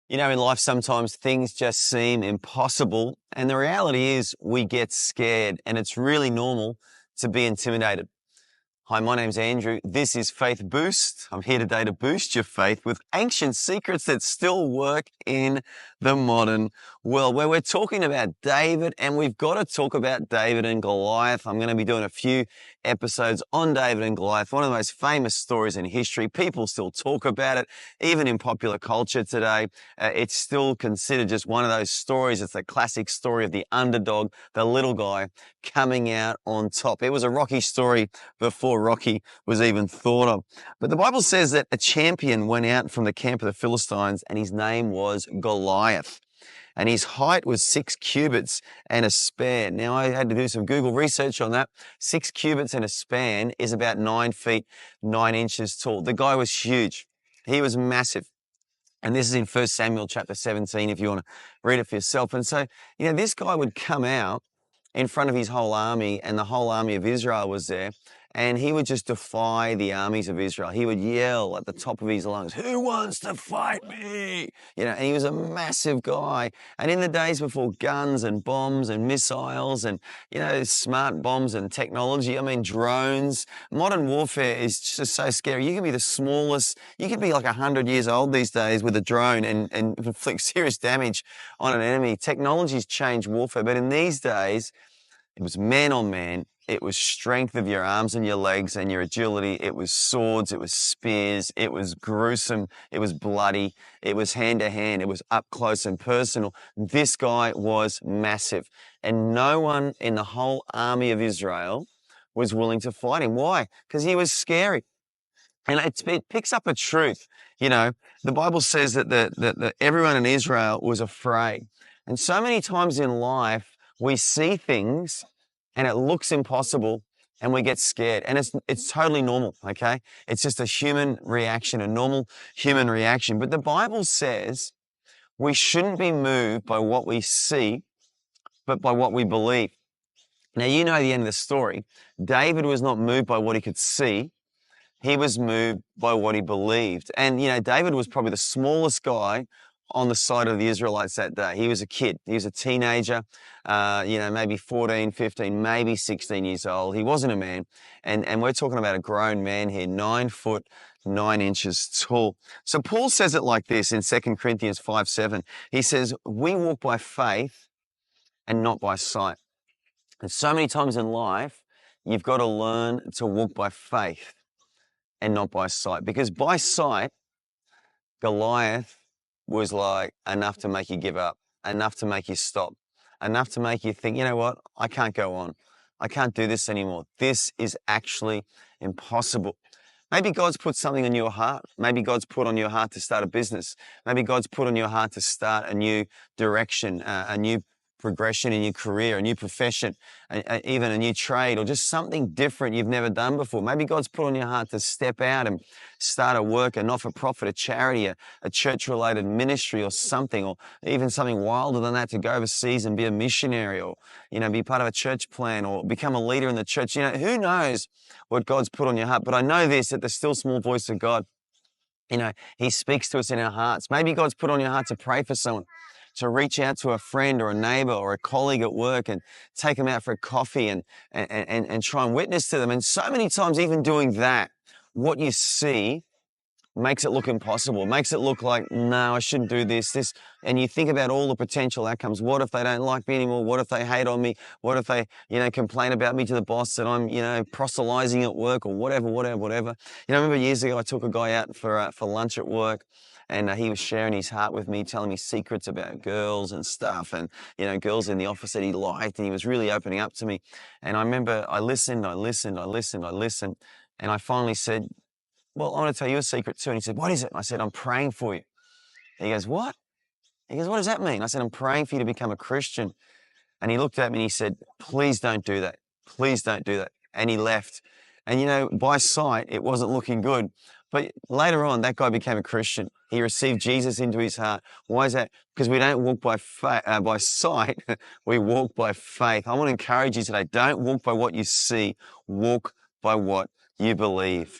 You know, in life, sometimes things just seem impossible. And the reality is we get scared, and it's really normal to be intimidated. Hi, my name's Andrew. This is Faith Boost. I'm here today to boost your faith with ancient secrets that still work in the modern world, where we're talking about David, and we've got to talk about David and Goliath. I'm going to be doing a few episodes on David and Goliath, one of the most famous stories in history. People still talk about it, even in popular culture today. It's still considered just one of those stories. It's the classic story of the underdog, the little guy coming out on top. It was a Rocky story before Rocky was even thought of. But the Bible says that a champion went out from the camp of the Philistines, and his name was Goliath. And his height was 6 cubits and a span. Now, I had to do some Google research on that. 6 cubits and a span is about 9 feet, 9 inches tall. The guy was huge. He was massive. And this is in 1 Samuel chapter 17, if you want to read it for yourself. And so, this guy would come out in front of his whole army, and the whole army of Israel was there. And he would just defy the armies of Israel. He would yell at the top of his lungs, "Who wants to fight me?" And he was a massive guy. And in the days before guns and bombs and missiles and, smart bombs and technology, drones, modern warfare is just so scary. You can be the smallest, you can be like 100 years old these days with a drone and inflict serious damage on an enemy. Technology's changed warfare, but in these days, it was man on man. It was strength of your arms and your legs and your agility. It was swords. It was spears. It was gruesome. It was bloody. It was hand to hand. It was up close and personal. This guy was massive. And no one in the whole army of Israel was willing to fight him. Why? Because he was scary. And it picks up a truth. The Bible says that everyone in Israel was afraid. And so many times in life, we see things and it looks impossible and we get scared. And it's totally normal, okay? It's just a human reaction, a normal human reaction. But the Bible says we shouldn't be moved by what we see, but by what we believe. Now, you know the end of the story. David was not moved by what he could see. He was moved by what he believed. And, David was probably the smallest guy on the side of the Israelites that day. He was a kid. He was a teenager, maybe 14, 15, maybe 16 years old. He wasn't a man. And we're talking about a grown man here, 9 foot, 9 inches tall. So Paul says it like this in 2 Corinthians 5:7. He says, we walk by faith and not by sight. And so many times in life, you've got to learn to walk by faith and not by sight. Because by sight, Goliath was like enough to make you give up, enough to make you stop, enough to make you think, you know what, I can't go on. I can't do this anymore. This is actually impossible. Maybe God's put something on your heart. Maybe God's put on your heart to start a business. Maybe God's put on your heart to start a new direction, a new progression in your career, a new profession, even a new trade, or just something different you've never done before. Maybe God's put on your heart to step out and start a work, a not-for-profit, a charity, a church-related ministry or something, or even something wilder than that, to go overseas and be a missionary, or, be part of a church plan, or become a leader in the church. Who knows what God's put on your heart? But I know this, that the still small voice of God, He speaks to us in our hearts. Maybe God's put on your heart to pray for someone, to reach out to a friend or a neighbor or a colleague at work and take them out for a coffee and try and witness to them. And so many times, even doing that, what you see makes it look impossible. It makes it look like, no, I shouldn't do this. And you think about all the potential outcomes. What if they don't like me anymore? What if they hate on me? What if they, complain about me to the boss that I'm, proselytizing at work, or whatever. I remember years ago, I took a guy out for lunch at work. And he was sharing his heart with me, telling me secrets about girls and stuff, and, girls in the office that he liked, and he was really opening up to me. And I remember I listened, and I finally said, well, I want to tell you a secret too. And he said, what is it? I said, I'm praying for you. He goes, what? He goes, what does that mean? I said, I'm praying for you to become a Christian. And he looked at me and he said, please don't do that. Please don't do that. And he left. And, by sight, it wasn't looking good. But later on, that guy became a Christian. He received Jesus into his heart. Why is that? Because we don't walk by sight. We walk by faith. I want to encourage you today. Don't walk by what you see. Walk by what you believe.